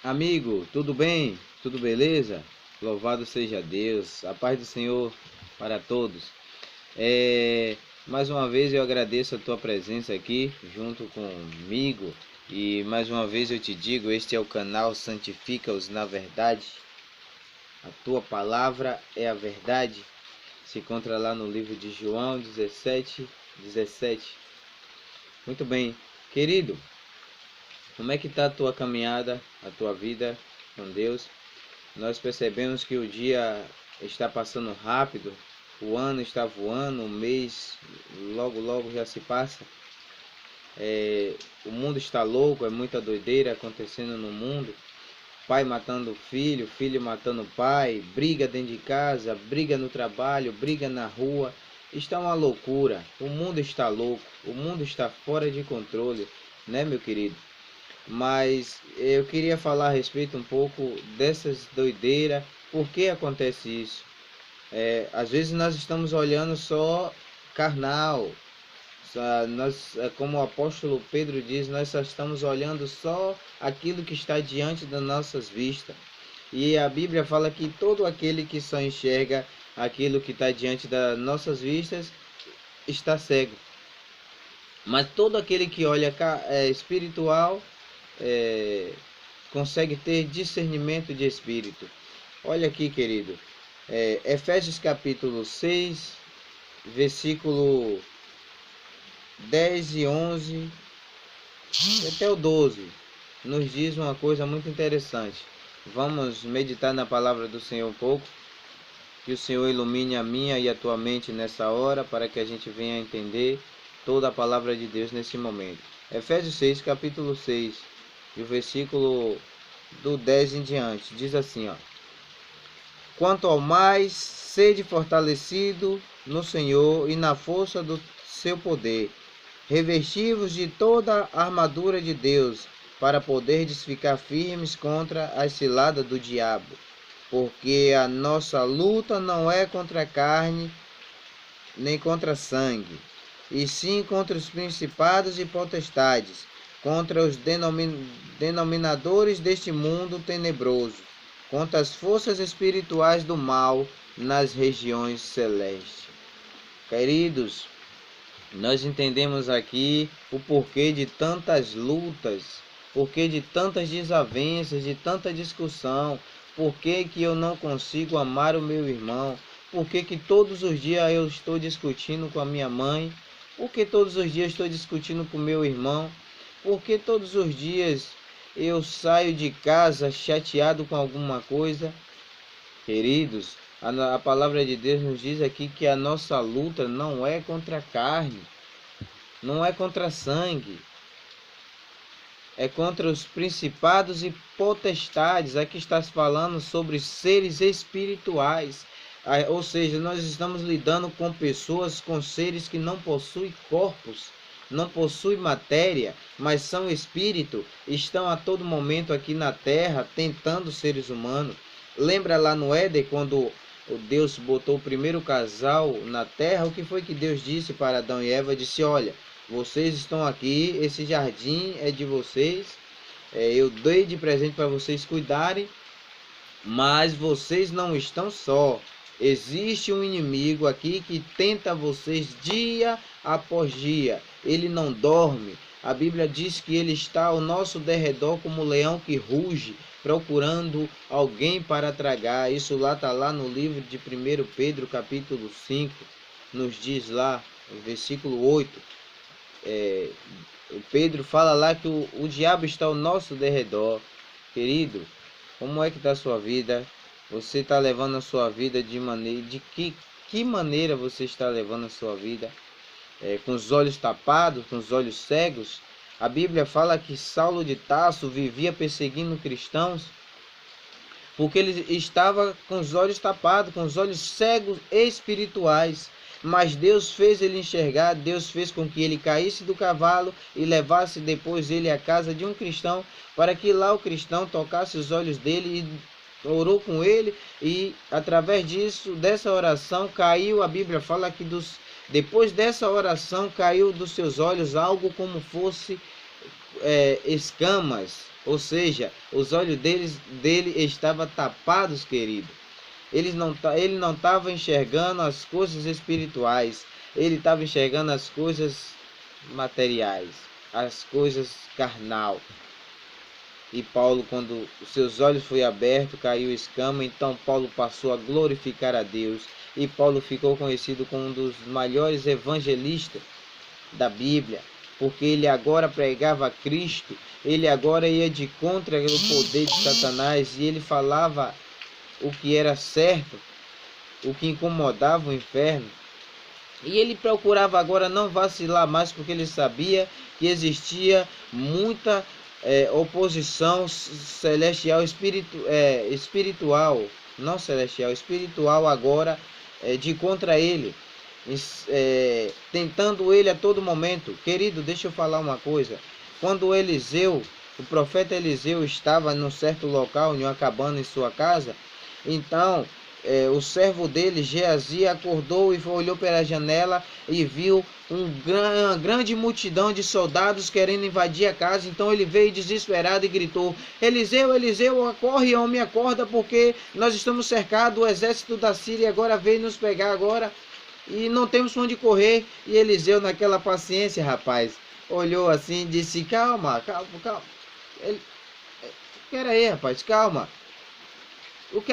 Amigo, tudo bem? Tudo beleza? Louvado seja Deus, a paz do Senhor para todos. Mais uma vez eu agradeço a tua presença aqui junto comigo e mais uma vez eu te digo, este é o canal Santifica-os na Verdade. A tua palavra é a verdade. Se encontra lá no livro de João 17:17. Muito bem, querido. Como é que está a tua caminhada, a tua vida com Deus? Nós percebemos que o dia está passando rápido, o ano está voando, o mês logo logo já se passa. O mundo está louco, é muita doideira acontecendo no mundo. Pai matando filho, filho matando pai, briga dentro de casa, briga no trabalho, briga na rua. Está uma loucura, o mundo está louco, o mundo está fora de controle, né, meu querido? Mas eu queria falar a respeito um pouco dessas doideiras. Por que acontece isso? Às vezes nós estamos olhando só carnal. Como o apóstolo Pedro diz, nós só estamos olhando só aquilo que está diante das nossas vistas. E a Bíblia fala que todo aquele que só enxerga aquilo que está diante das nossas vistas está cego. Mas todo aquele que olha espiritual consegue ter discernimento de espírito. Olha aqui, querido, Efésios capítulo 6, versículo 10 e 11 até o 12, nos diz uma coisa muito interessante. Vamos meditar na palavra do Senhor um pouco, que o Senhor ilumine a minha e a tua mente nessa hora, para que a gente venha a entender toda a palavra de Deus nesse momento. Efésios 6, capítulo 6, e o versículo do 10 em diante, diz assim, ó: Quanto ao mais, sede fortalecido no Senhor e na força do seu poder, revesti-vos de toda a armadura de Deus, para poderdes ficar firmes contra as ciladas do diabo. Porque a nossa luta não é contra a carne, nem contra sangue, e sim contra os principados e potestades, contra os denominadores deste mundo tenebroso, contra as forças espirituais do mal nas regiões celestes. Queridos, nós entendemos aqui o porquê de tantas lutas, porquê de tantas desavenças, de tanta discussão, porquê que eu não consigo amar o meu irmão, porquê que todos os dias eu estou discutindo com a minha mãe, porquê todos os dias estou discutindo com o meu irmão, porquê todos os dias eu saio de casa chateado com alguma coisa. Queridos, a palavra de Deus nos diz aqui que a nossa luta não é contra a carne, não é contra sangue, é contra os principados e potestades. Aqui está se falando sobre seres espirituais, ou seja, nós estamos lidando com pessoas, com seres que não possuem corpos, não possuem matéria, mas são espírito, estão a todo momento aqui na terra tentando seres humanos. Lembra lá no Éden, quando Deus botou o primeiro casal na terra, o que foi que Deus disse para Adão e Eva? Disse: olha, vocês estão aqui, esse jardim é de vocês, eu dei de presente para vocês cuidarem, mas vocês não estão só. Existe um inimigo aqui que tenta vocês dia após dia. Ele não dorme. A Bíblia diz que ele está ao nosso derredor como um leão que ruge, procurando alguém para tragar. Isso lá está lá no livro de 1 Pedro, capítulo 5, nos diz lá, no versículo 8. O Pedro fala lá que o diabo está ao nosso derredor. Querido, como é que está a sua vida? Você está levando a sua vida de maneira... De que maneira você está levando a sua vida? Com os olhos tapados, com os olhos cegos? A Bíblia fala que Saulo de Tarso vivia perseguindo cristãos porque ele estava com os olhos tapados, com os olhos cegos espirituais. Mas Deus fez ele enxergar, Deus fez com que ele caísse do cavalo e levasse depois ele à casa de um cristão, para que lá o cristão tocasse os olhos dele e orou com ele, e através disso, dessa oração, caiu, a Bíblia fala que depois dessa oração caiu dos seus olhos algo como fosse escamas, Ou seja, os olhos dele estavam tapados, querido. Ele não estava enxergando as coisas espirituais. Ele estava enxergando as coisas materiais, as coisas carnal. E Paulo, quando os seus olhos foi abertos, caiu escama, então Paulo passou a glorificar a Deus. E Paulo ficou conhecido como um dos maiores evangelistas da Bíblia, porque ele agora pregava Cristo, ele agora ia de contra o poder de Satanás, e ele falava o que era certo, o que incomodava o inferno. E ele procurava agora não vacilar mais, porque ele sabia que existia muita oposição celestial, espiritual, não celestial, espiritual agora, de contra ele, tentando ele a todo momento. Querido, deixa eu falar uma coisa. Quando o profeta Eliseu estava num certo local, em uma cabana em sua casa, então o servo dele, Geazi, acordou e olhou pela janela e viu uma grande multidão de soldados querendo invadir a casa. Então ele veio desesperado e gritou: Eliseu, Eliseu, corre, homem, acorda, porque nós estamos cercados, o exército da Síria agora veio nos pegar agora e não temos onde correr. E Eliseu, naquela paciência, rapaz, olhou assim e disse: calma, calma, calma. Pera aí, rapaz, calma.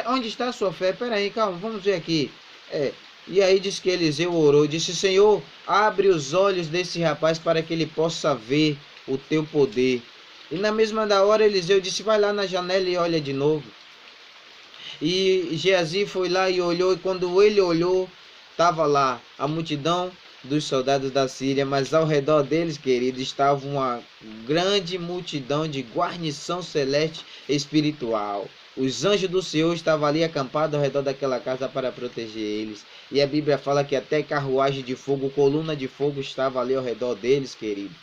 Onde está a sua fé? Pera aí, calma, vamos ver aqui. E aí diz que Eliseu orou, disse: Senhor, abre os olhos desse rapaz para que ele possa ver o teu poder. E na mesma da hora Eliseu disse: vai lá na janela e olha de novo. E Geazi foi lá e olhou, e quando ele olhou, estava lá a multidão dos soldados da Síria, mas ao redor deles, querido, estava uma grande multidão de guarnição celeste espiritual. Os anjos do Senhor estavam ali acampados ao redor daquela casa para proteger eles. E a Bíblia fala que até carruagem de fogo, coluna de fogo estava ali ao redor deles, querido.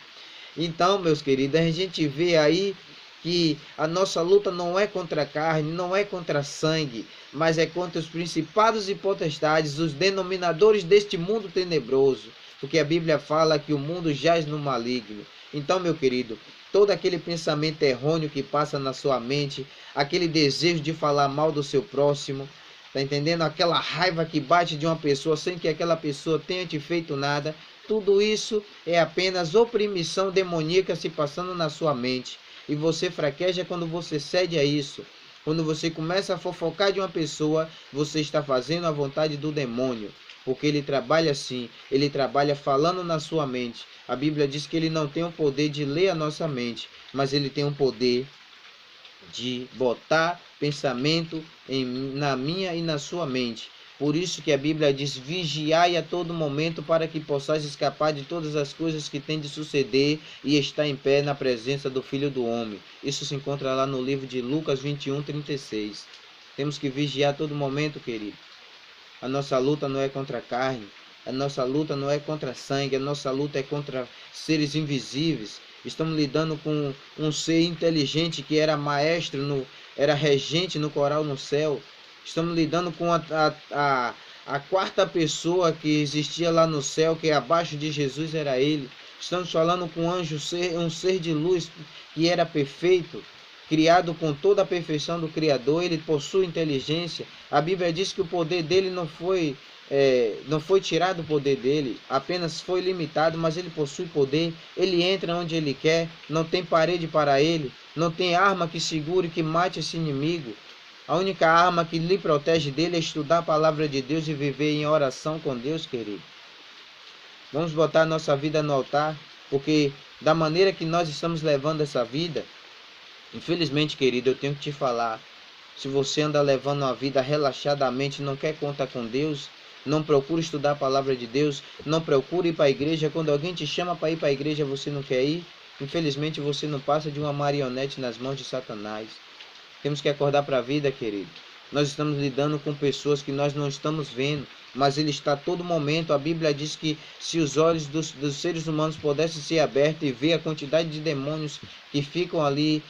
Então, meus queridos, a gente vê aí que a nossa luta não é contra a carne, não é contra sangue, mas é contra os principados e potestades, os denominadores deste mundo tenebroso, porque a Bíblia fala que o mundo jaz no maligno. Então, meu querido, todo aquele pensamento errôneo que passa na sua mente, aquele desejo de falar mal do seu próximo, tá entendendo? Aquela raiva que bate de uma pessoa sem que aquela pessoa tenha te feito nada, tudo isso é apenas opressão demoníaca se passando na sua mente. E você fraqueja quando você cede a isso. Quando você começa a fofocar de uma pessoa, você está fazendo a vontade do demônio. Porque ele trabalha assim, ele trabalha falando na sua mente. A Bíblia diz que ele não tem o poder de ler a nossa mente, mas ele tem o poder de botar pensamento na minha e na sua mente. Por isso que a Bíblia diz: vigiai a todo momento para que possais escapar de todas as coisas que têm de suceder e estar em pé na presença do Filho do Homem. Isso se encontra lá no livro de Lucas 21:36. Temos que vigiar a todo momento, querido. A nossa luta não é contra a carne, a nossa luta não é contra sangue, a nossa luta é contra seres invisíveis. Estamos lidando com um ser inteligente que era maestro, era regente no coral no céu. Estamos lidando com a quarta pessoa que existia lá no céu, que abaixo de Jesus era ele. Estamos falando com um anjo, um ser de luz que era perfeito, criado com toda a perfeição do Criador. Ele possui inteligência. A Bíblia diz que o poder dele não foi tirado o poder dele, apenas foi limitado, mas ele possui poder. Ele entra onde ele quer, não tem parede para ele, não tem arma que segure, que mate esse inimigo. A única arma que lhe protege dele é estudar a palavra de Deus e viver em oração com Deus, querido. Vamos botar a nossa vida no altar, porque da maneira que nós estamos levando essa vida, infelizmente, querido, eu tenho que te falar, se você anda levando uma vida relaxadamente, não quer contar com Deus, não procura estudar a palavra de Deus, não procura ir para a igreja, quando alguém te chama para ir para a igreja você não quer ir, infelizmente você não passa de uma marionete nas mãos de Satanás. Temos que acordar para a vida, querido. Nós estamos lidando com pessoas que nós não estamos vendo, mas ele está a todo momento. A Bíblia diz que se os olhos dos seres humanos pudessem ser abertos e ver a quantidade de demônios que ficam ali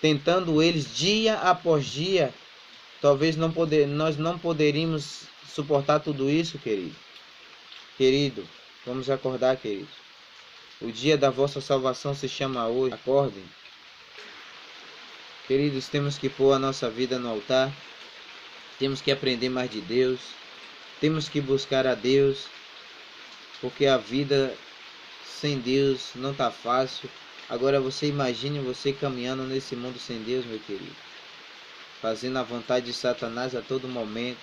tentando eles dia após dia, talvez nós não poderíamos suportar tudo isso, querido. Querido, vamos acordar, querido. O dia da vossa salvação se chama hoje. Acordem. Queridos, temos que pôr a nossa vida no altar. Temos que aprender mais de Deus. Temos que buscar a Deus. Porque a vida sem Deus não está fácil. Agora você imagine você caminhando nesse mundo sem Deus, meu querido. Fazendo a vontade de Satanás a todo momento.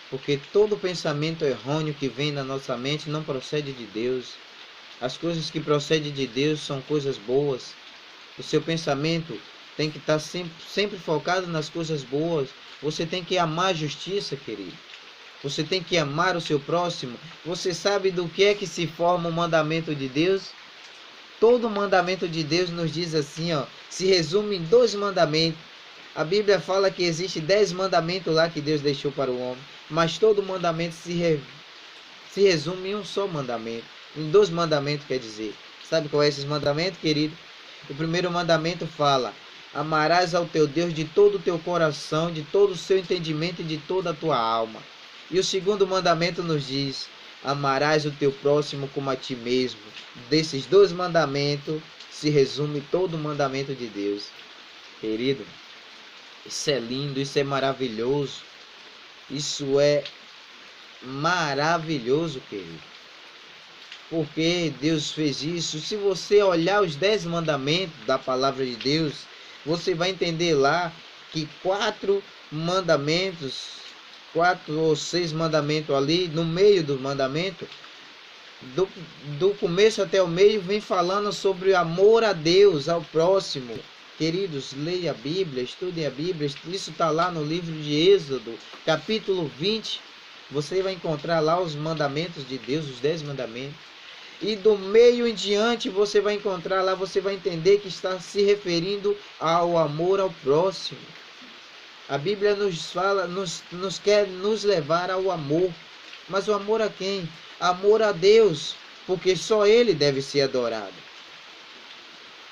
Porque todo pensamento errôneo que vem na nossa mente não procede de Deus. As coisas que procedem de Deus são coisas boas. O seu pensamento tem que estar sempre focado nas coisas boas. Você tem que amar a justiça, querido. Você tem que amar o seu próximo. Você sabe do que é que se forma o mandamento de Deus? Todo mandamento de Deus nos diz assim, ó, se resume em 2 mandamentos. A Bíblia fala que existe 10 mandamentos lá que Deus deixou para o homem. Mas todo mandamento se resume em um só mandamento. Em 2 mandamentos, quer dizer. Sabe qual é esses mandamentos, querido? O primeiro mandamento fala: amarás ao teu Deus de todo o teu coração, de todo o seu entendimento e de toda a tua alma. E o segundo mandamento nos diz: amarás o teu próximo como a ti mesmo. Desses 2 mandamentos se resume todo o mandamento de Deus. Querido, isso é lindo, isso é maravilhoso. Isso é maravilhoso, querido. Porque Deus fez isso. Se você olhar os 10 mandamentos da palavra de Deus, você vai entender lá que 4 mandamentos, 4 ou 6 mandamentos ali, no meio do mandamento, do começo até o meio, vem falando sobre o amor a Deus, ao próximo. Queridos, leia a Bíblia, estudem a Bíblia. Isso está lá no livro de Êxodo, capítulo 20. Você vai encontrar lá os mandamentos de Deus, os 10 mandamentos. E do meio em diante você vai encontrar lá, você vai entender que está se referindo ao amor ao próximo. A Bíblia nos fala, nos quer nos levar ao amor. Mas o amor a quem? Amor a Deus, porque só Ele deve ser adorado.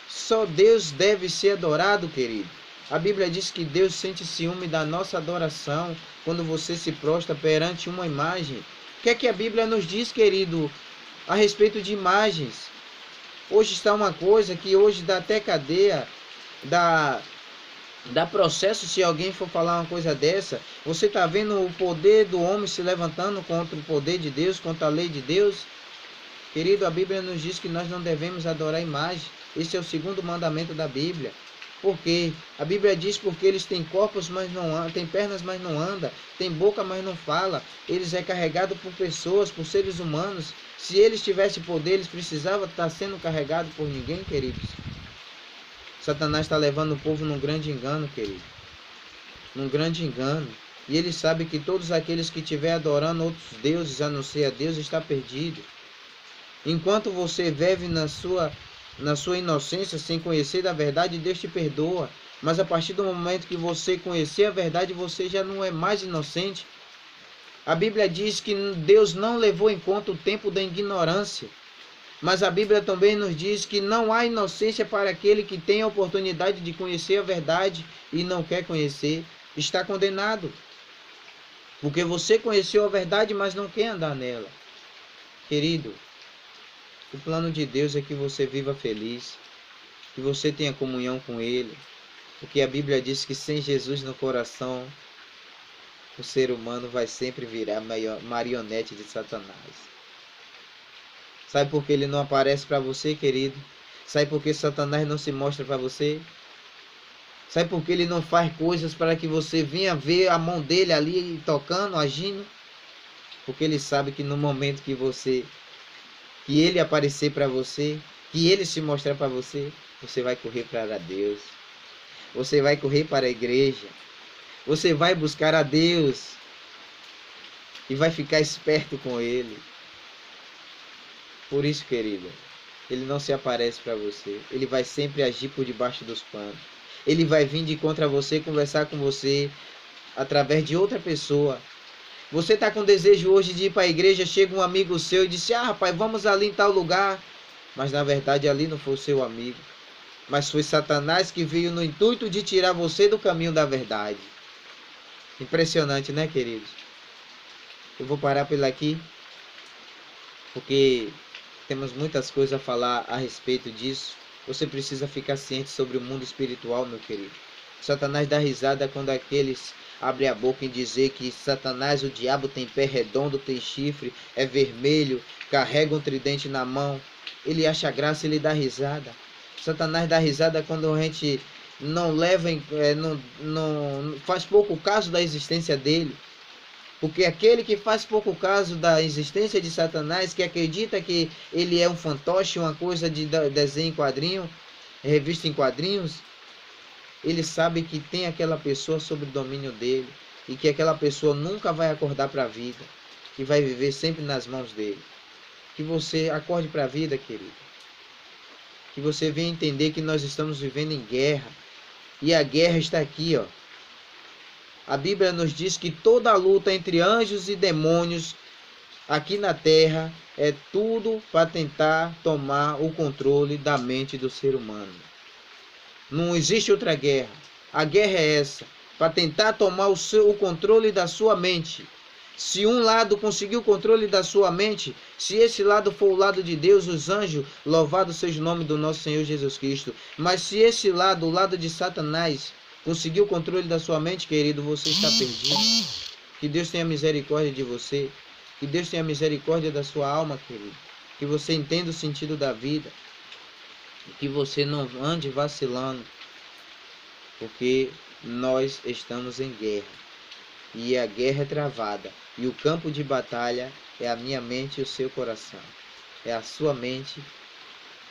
Só Deus deve ser adorado, querido. A Bíblia diz que Deus sente ciúme da nossa adoração quando você se prostra perante uma imagem. O que é que a Bíblia nos diz, querido, a respeito de imagens? Hoje está uma coisa que hoje dá até cadeia, dá processo se alguém for falar uma coisa dessa. Você está vendo o poder do homem se levantando contra o poder de Deus, contra a lei de Deus? Querido, a Bíblia nos diz que nós não devemos adorar imagem. Esse é o segundo mandamento da Bíblia. Por quê? A Bíblia diz porque eles têm corpos, mas não andam, têm pernas, mas não andam, têm boca, mas não fala. Eles é carregado por pessoas, por seres humanos. Se eles tivessem poder, eles precisavam estar sendo carregados por ninguém, queridos. Satanás está levando o povo num grande engano, querido. Num grande engano. E ele sabe que todos aqueles que estiver adorando outros deuses, a não ser a Deus, está perdido. Enquanto você vive na sua inocência, sem conhecer da verdade, Deus te perdoa. Mas a partir do momento que você conhecer a verdade, você já não é mais inocente. A Bíblia diz que Deus não levou em conta o tempo da ignorância. Mas a Bíblia também nos diz que não há inocência para aquele que tem a oportunidade de conhecer a verdade e não quer conhecer. Está condenado. Porque você conheceu a verdade, mas não quer andar nela. Querido, o plano de Deus é que você viva feliz, que você tenha comunhão com Ele, porque a Bíblia diz que sem Jesus no coração, o ser humano vai sempre virar marionete de Satanás. Sabe por que ele não aparece para você, querido? Sabe por que Satanás não se mostra para você? Sabe por que ele não faz coisas para que você venha ver a mão dele ali tocando, agindo? Porque ele sabe que no momento que ele aparecer para você, que ele se mostrar para você, você vai correr para Deus. Você vai correr para a igreja. Você vai buscar a Deus. E vai ficar esperto com Ele. Por isso, querido, Ele não se aparece para você. Ele vai sempre agir por debaixo dos panos. Ele vai vir de contra você, conversar com você através de outra pessoa. Você está com desejo hoje de ir para a igreja, chega um amigo seu e diz: rapaz, vamos ali em tal lugar. Mas na verdade ali não foi o seu amigo. Mas foi Satanás que veio no intuito de tirar você do caminho da verdade. Impressionante, né, queridos? Eu vou parar por aqui, porque Temos muitas coisas a falar a respeito disso. Você precisa ficar ciente sobre o mundo espiritual, meu querido. Satanás dá risada quando aqueles abrem a boca em dizer que Satanás, o diabo, tem pé redondo, tem chifre, é vermelho, carrega um tridente na mão. Ele acha graça, ele dá risada. Satanás dá risada quando a gente não leva, não faz pouco caso da existência dele. Porque aquele que faz pouco caso da existência de Satanás, que acredita que ele é um fantoche, uma coisa de desenho em quadrinho, revista em quadrinhos, ele sabe que tem aquela pessoa sob o domínio dele e que aquela pessoa nunca vai acordar para a vida, que vai viver sempre nas mãos dele. Que você acorde para a vida, querido. Que você venha entender que nós estamos vivendo em guerra. E a guerra está aqui, ó. A Bíblia nos diz que toda a luta entre anjos e demônios aqui na terra é tudo para tentar tomar o controle da mente do ser humano. Não existe outra guerra. A guerra é essa, para tentar tomar o controle da sua mente. Se um lado conseguir o controle da sua mente, se esse lado for o lado de Deus, os anjos, louvado seja o nome do nosso Senhor Jesus Cristo. Mas se esse lado, o lado de Satanás, conseguir o controle da sua mente, querido, você está perdido. Que Deus tenha misericórdia de você. Que Deus tenha misericórdia da sua alma, querido. Que você entenda o sentido da vida. Que você não ande vacilando. Porque nós estamos em guerra. E a guerra é travada. E o campo de batalha é a minha mente e o seu coração. É a sua mente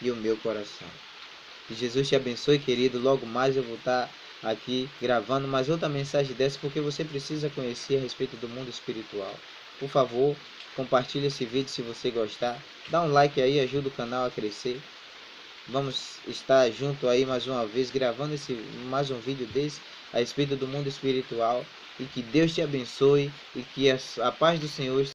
e o meu coração. Que Jesus te abençoe, querido. Logo mais eu vou estar aqui gravando mais outra mensagem dessa, porque você precisa conhecer a respeito do mundo espiritual. Por favor, compartilhe esse vídeo se você gostar. Dá um like aí, ajuda o canal a crescer. Vamos estar junto aí mais uma vez, gravando mais um vídeo desse a respeito do mundo espiritual. E que Deus te abençoe e que a paz do Senhor